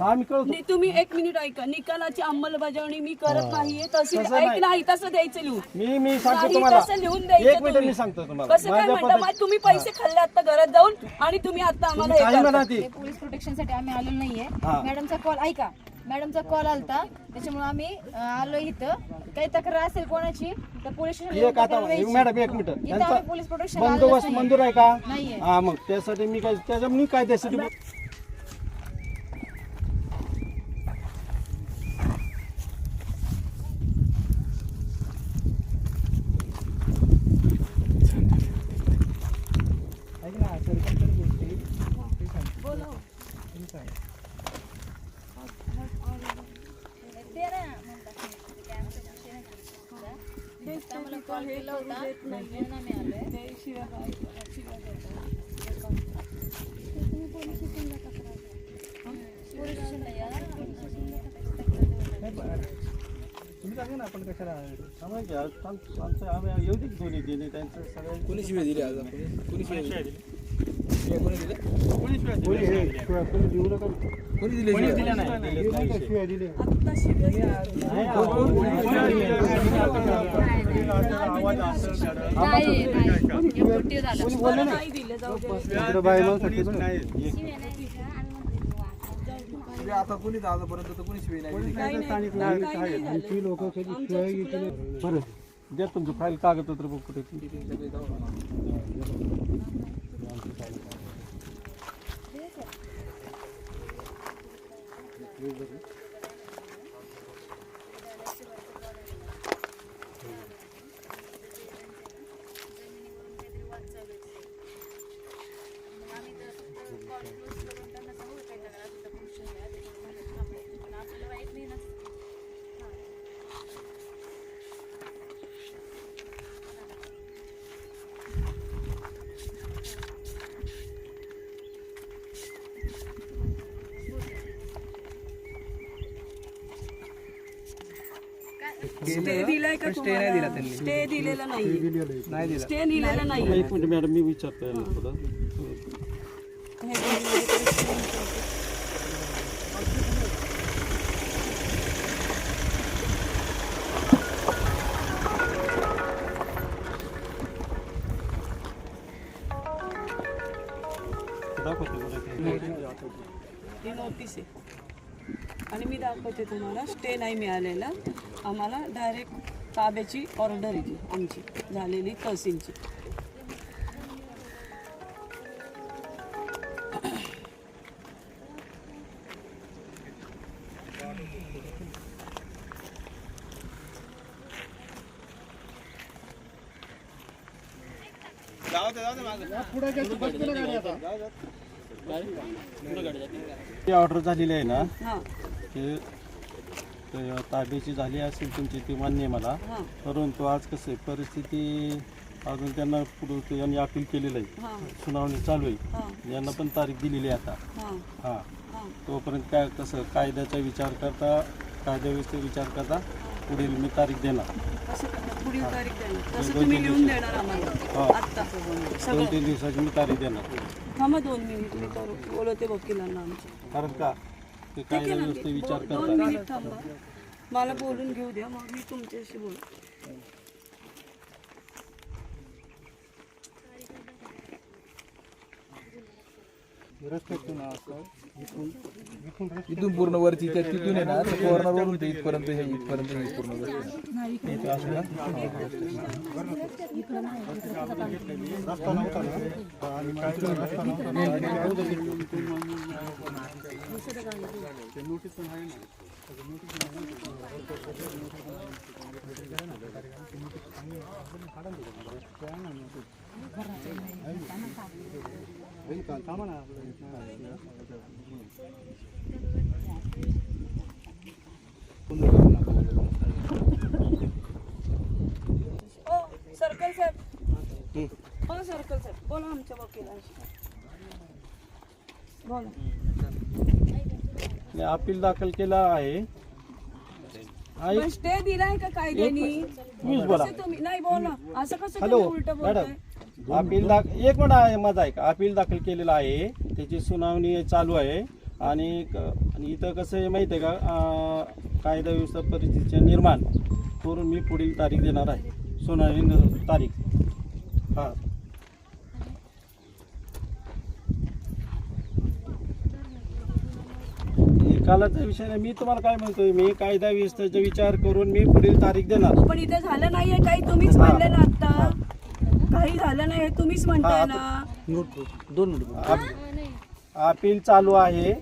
आम्ही कळतो. तुम्ही एक मिनिट ऐका. निकालाची अंमलबजावणी मी करत नाहीये. तहसील ऐक नाही तसं द्यायचं लिहून. मी सांगतो नाही, तुम्हाला तसं लिहून द्यायचं एक मिनिट तुम्ही. मी सांगतो तुम्हाला कसं काय म्हणता तुम्ही पैसे खाल्ले आता घरात जाऊन आणि तुम्ही आता आम्हाला हे काही करता. म्हणा ती ते पोलीस प्रोटेक्शन साठी आम्ही आलो नाहीये. मॅडमचा कॉल ऐका. मॅडमचा कॉल आलता त्याच्यामुळे आम्ही आलो इथं. काही तक्रार असेल कोणाची तर पोलीस एक आता मॅडम एक मिनिट स्टेशन पोलीस प्रोटेक्शन बंदोबस्त मंजूर आहे का? नाहीये. हा मग त्यासाठी मी काय त्याच्या मी काय त्यासाठी कॉल केला होता म्हणून आम्ही आलोय. आपण कशाला आम्ही येऊ दे दोन्ही दिले त्यांचं सगळ्यांनी कोणी शिवाय दिली आज आपण? कोणी शिवाय दिली? कोणी दिलं? कोणी देऊ नका कोणी दिले कोणी शिवाय? दिल्या नाही शिवाय दिले आत्ता शिवाय नाही दिले. जाऊ दे. आता कोणी आजपर्यंत तर कोणी शिवाय नाही दिली. लोक बरं द्या तुमचं फाईल कागदपत्र बघ कुठे स्टे दिलाय का तुम्हाला? स्टे दिलेला नाही. स्टे दिलेला नाही. एक मिनिट मॅडम मी विचारतो यांना थोडं. ही नोटीस आहे आणि मी दाखवते तुम्हाला. स्टे नाही मिळालेला आम्हाला. डायरेक्ट ताब्याची ऑर्डर आहे ती आमची झालेली तहसीलची. ऑर्डर झालेली आहे ना हां ते ताब्याची झाली असेल तुमची ती मान्य आहे मला. हां परंतु आज कसं आहे परिस्थिती अजून त्यांना पुढे यांनी अपील केलेलं आहे. हां सुनावणी चालू आहे. हां यांना पण तारीख दिलेली आहे आता. हां हां हां तोपर्यंत काय कसं कायद्याचा विचार करता कायद्याव्यवस्थेचा विचार करता पुढील मी तारीख देणार. कसं करणार? पुढील तारीख देणार. तसं तुम्ही लिहून देणार आम्हाला आत्ता सगळं. 2-3 दिवसाची मी तारीख देणार. थांबा 2 मिनिट मी तर बोलवते वकिलांना आमच्या. कारण का ते कायद्याव्यवस्थेचा विचार 2 करता. मिनिट थांबा. मला बोलून घेऊ द्या मग मी तुमच्याशी बोलते. इथून पूर्ण वरची त्या तिथून आहे ना कॉर्नरवरून ते इथपर्यंत हे इथपर्यंत हे पूर्ण रस्ता. सर्कल साहेब, हो सर्कल साहेब बोला आमच्या वकिलांशी बोला. अपील दाखल केला आहे. पण स्टे दिलाय का कायद्याने? मीच बोला. असं तुम्ही नाही बोला असं कसं हॅलो तुम्ही उलट बोलताय? मॅडम अपील एक मिनिट आहे माझा ऐका. अपील दाखल केलेला आहे त्याची सुनावणी चालू आहे आणि इथं कसं आहे माहिती आहे का, कायदा व्यवस्था परिस्थितीचे निर्माण करून मी पुढील तारीख देणार आहे, सुनावणी तारीख. हां निकालाचा विषय नाही, मी तुम्हाला काय म्हणतोय, मी कायदा व्यवस्थेचा विचार करून मी पुढील तारीख देणार. पण इथे झालं नाहीये काही, तुम्हीच म्हणले ना आता काही झालं नाही हे तुम्हीच म्हणताय ना. अपील चालू आहे.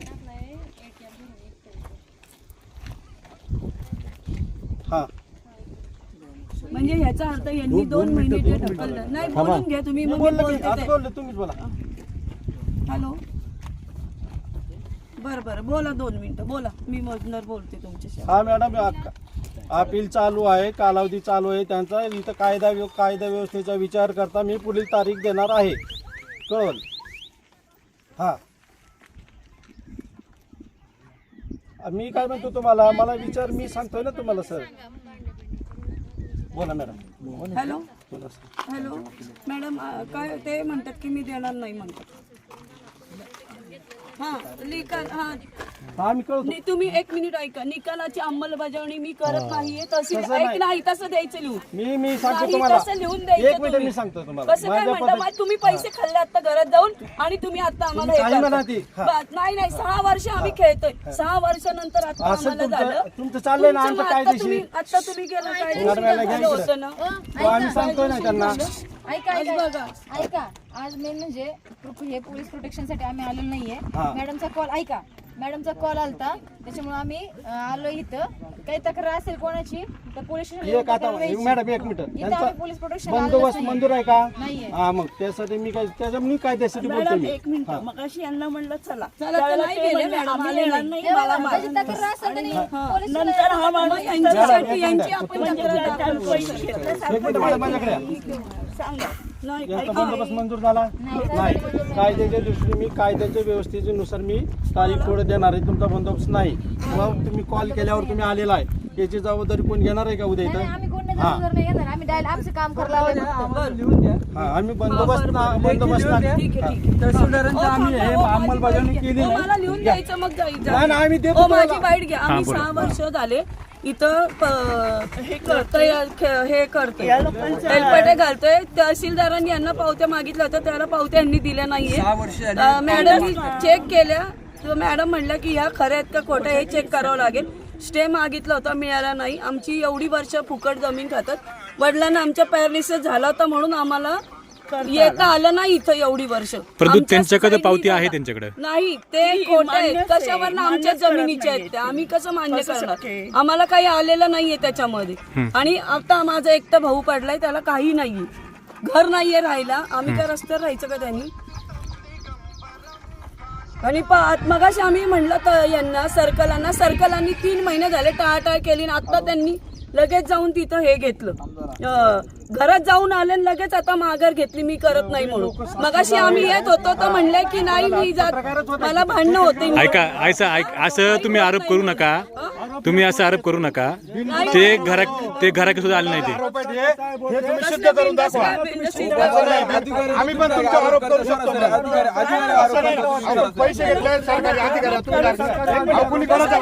हा म्हणजे ह्याचा अर्थ यांनी 2 महिने ते ढकललं नाही. बोलून घ्या तुम्ही, मग मी बोलते ते. तुम्हीच बोला. हॅलो, बरं बरं बोला, 2 मिनिटं बोला, मी मधनर बोलते तुमच्याशी. हा मॅडम, अपील चालू आहे, कालावधी चालू आहे त्यांचा. इथं कायदा व्यवस्थेचा विचार करता मी पुढील तारीख देणार आहे, कळवल. हा मी काय म्हणतो तुम्हाला, मला विचार मी सांगतोय ना तुम्हाला सर. बोला मॅडम. हॅलो बोला सर. हॅलो मॅडम, काय ते म्हणतात की मी देणार नाही म्हणतात. हां निकाल, हां हा मी कळवतो. तुम्ही 1 मिनिट ऐका. निकालाची अंमलबजावणी मी करत नाहीये, तहसील तसं ऐक नाही. नाही तसं द्यायचं लिहून. मी सांगतो नाही, तुम्हाला, तसं लिहून द्यायचं 1 मिनिट तुम्ही. मी सांगतो तुम्हाला. कसं काय म्हणता, मग तुम्ही पैसे खाल्ले आता घरात जाऊन आणि तुम्ही आता आम्हाला हे काही करता. म्हणा ती. हा. नाही 6 वर्ष आम्ही खेळतोय. 6 वर्षानंतर आता असं आम्हाला झालं. तुमचं चाललंय ना तुमचं आमचं मग कायदेशीर. आता तुम्ही गेला काय मॅडम, याला घ्या झालं इकडे. होतं ना. तो आम्ही सांगतोय ना त्यांना. ऐका आज ऐका बघा. ऐका, आज मेन म्हणजे हे पोलीस प्रोटेक्शनसाठी आम्ही आलेलो नाहीये. हा. मॅडमचा कॉल ऐका, मॅडमचा कॉल आलता, त्याच्यामुळे आम्ही आलो इथं. काही तक्रार असेल कोणाची तर पोलीस एक आता मॅडम 1 मिनिट, इथं आम्ही पोलीस प्रोटेक्शन बंदोबस्त मंजूर आहे का? नाहीये. हा मग त्यासाठी मी कायद्यासाठी बोलतो मॅडम मी. 1 मिनिट, मगाशी यांना म्हणलं चला चला तर नाही गेले मॅडम, आले येणार नाही. नाही, मला माझी तक्रार असेल तरी पोलीस नंतर हा माणूस यांच्यासाठी यांची आपण म्हणजे तक्रार त्याला दाखवू. पैसे घेतले. 1 मिनिट मॅडम, माझ्याकडे या. सांगा. नाही यांचा बंदोबस्त मंजूर झाला नाही. कायद्याच्या दृष्टीने मी कायद्याच्या व्यवस्थेनुसार मी तारीख पुढे देणार आहे. तुमचा बंदोबस्त नाही. मग तुम्ही कॉल केल्यावर तुम्ही आलेला आहे, याची जबाबदारी कोण घेणार आहे का उद्या नाही, इथं? आम्ही कोण जबाबदार नाही घेणार, आम्ही डायरेक्ट आमचं काम करायला आलोय फक्त. हा आम्ही बंदोबस्त ठीक आहे ठीक आहे. आम्ही हे अंमलबजावणी केली हो, मला लिहून द्यायचं मग जाईल. नाही ना, आम्ही देतो हो, माझी तुम्हाला. बाईट घ्या. आम्ही 6 वर्ष झाले इथं हे करतोय, हेलपटे घालतोय. तहसीलदारांनी यांना पावत्या मागितल्या होत्या, त्याला पावत्या यांनी दिल्या नाहीये. मॅडम चेक केल्या, तर मॅडम म्हणल्या की ह्या खऱ्या आहेत का खोट्या हे चेक करावं लागेल. स्टे मागितला होता, मिळाला नाही. आमची एवढी वर्ष फुकट जमीन खातात. वडिलांना आमच्या पॅरालिसिस झाला होता म्हणून आम्हाला येता आलं नाही इथं एवढी वर्ष. परंतु आमच्या त्यांच्याकडे साईडनी पावती आहे झालं. त्यांच्याकडे नाही, ते खोटे आहेत. कशावर आमच्या जमिनीच्या आहेत त्या, आम्ही कसं मान्य करणार? आम्हाला काही आलेलं नाहीये त्याच्यामध्ये. आणि आता माझा एकटा भाऊ पडलाय, त्याला काही नाहीये, घर नाहीये राहायला. आम्ही काय रस्त्यावर राहायचं का त्यांनी? आणि मगाशी आम्ही म्हणलं तर यांना सर्कलांनी 3 महिने झाले टाळाटाळ केली. आता त्यांनी लगेच जाऊन तिथं हे घेतलं, घरात जाऊन आले आणि लगेच आता माघार घेतली, मी करत नाही म्हणून. मगाशी आम्ही येत होतो तर म्हणले की नाही मी जात, मला भांडणं होते. ऐका असं तुम्ही आरोप करू नका. तुम्ही असं आरोप करू नका. ते घराकडे सुद्धा आले नाही ते. हे तुम्ही सिद्ध करून दाखवा. आम्ही पण तुमचा आरोप करू शकतो. पैसे घेतले सरकारी अधिकारी, कुणी कोणाचा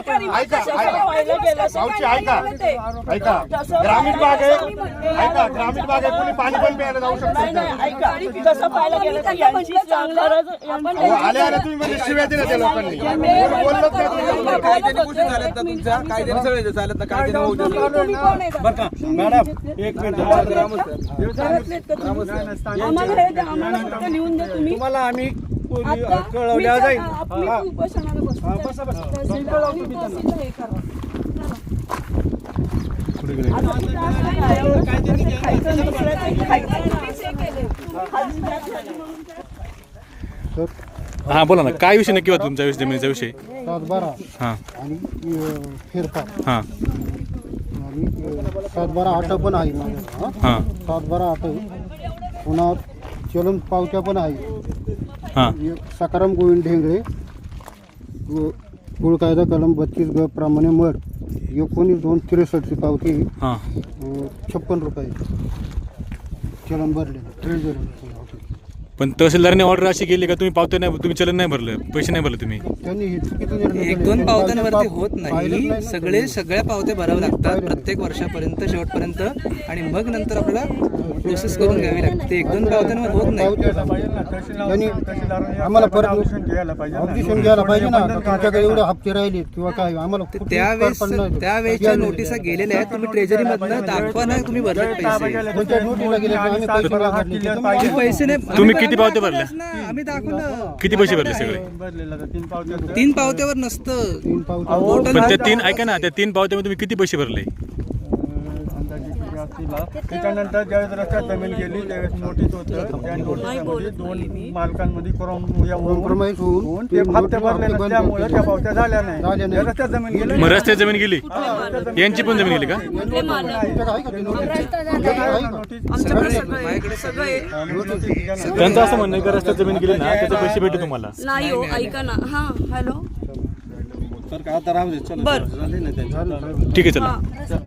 ऐका ग्रामीण भाग आहे, ऐका ग्रामीण भाग आहे, कुणी पाणी पण प्यायला जाऊ शकतो. ऐका, तसं पाहायला गेलं तर यांची गरज आले तुम्ही म्हणजे शिव्या दिल्या त्या लोकांनी. बोललंच नाही. कायद्याने गोष्टी झाल्यात ना तुमच्या, कायद्याने सगळे झाल्यात ना, कायद्याने होऊ देत. बरं का मॅडम, 1 मिनिट. आम्हाला हे द्या, आम्हाला फक्त लिहून द्या तुम्ही. तुम्हाला आम्ही आता कळवल्या जाईल. मी उपोषणाला बसतो. हा, बसा, बसा. तहसीलदार आणि तहसीलला हे करा. हा बोला ना, काय विषय नक्की होता तुमचा जमिनीचा विषय? 7-12 हां आणि फेरफार हां आणि 7-12 आठ पण आहे माझ्या. हां 7-12 आठ पुन्हा चलन पावत्या पण आहे. हां सकाराम गोविंद ढेंगळे, कुळ कायदा कलम 32 ग प्रमाणे मड 19/2/63 ची पावती हां 56 रुपये चलन भरले. ट्रेजरी पण तहसीलदारांनी ऑर्डर अशी केली का तुम्ही पावत्या नाही, तुम्ही चलन नाही भरलं, पैसे नाही भरले तुम्ही? त्यांनी हे चुकीचं निर्णय एक केला. दोन पावत्यांवरती पाहिलंच होत नाही, नाही ना. सगळ्या पावत्या भराव्या लागतात प्रत्येक वर्षापर्यंत शेवटपर्यंत, आणि मग नंतर आपल्याला प्रोसेस करून घ्यावी लागते. एक दोन पावत्यांवर होत नाही. त्यांनी आम्हाला परत ऑब्जेक्शन घ्यायला पाहिजे ना. तुमच्याकडे एवढे हप्ते राहिले किंवा काय आम्हाला कुठलीच कल्पना नाही. त्यावेळेच्या नोटिसा गेलेल्या आहेत, तुम्ही ट्रेजरी मधनं दाखवा ना तुम्ही भरले पैसे. कोणत्या नोटीला गेले की आम्ही पैसे नाही भरले. तुम्ही पैसे नाही, तुम्ही किती पावत्या भरल्या? आम्ही दाखवलं. किती पैसे भरले सगळे? 3 पावत्यावर नसतं. 3 पावत्या पण त्या 3 ऐका ना, त्या 3 पावत्यामध्ये तुम्ही किती पैसे भरले? त्याच्यानंतर ज्यावेळेस रस्त्यात जमीन गेली त्यावेळेस नोटीस होतं, त्या नोटीसमध्ये 2 मालकांमध्ये कॉम्प्रोमाइज होऊन ते हप्ते भरले नसल्यामुळे त्या पावत्या झाल्या नाही. नाही. रस्त्यात जमीन गेली. मग रस्त्यात जमीन गेली, यांची पण जमीन गेली का? कुठले मालक? तुमच्याकडे आहे का ती नोटीस? आमच्याकडे सगळे त्यांचं असं म्हणणं आहे का रस्त्यात जमीन गेली ना त्याचे पैसे भेटू तुम्हाला? नाही हो, ऐका ना. हा हॅलो तर का आता राहू दे, चला बरं. झाले ना त्यांची. ठीक आहे, चला. हा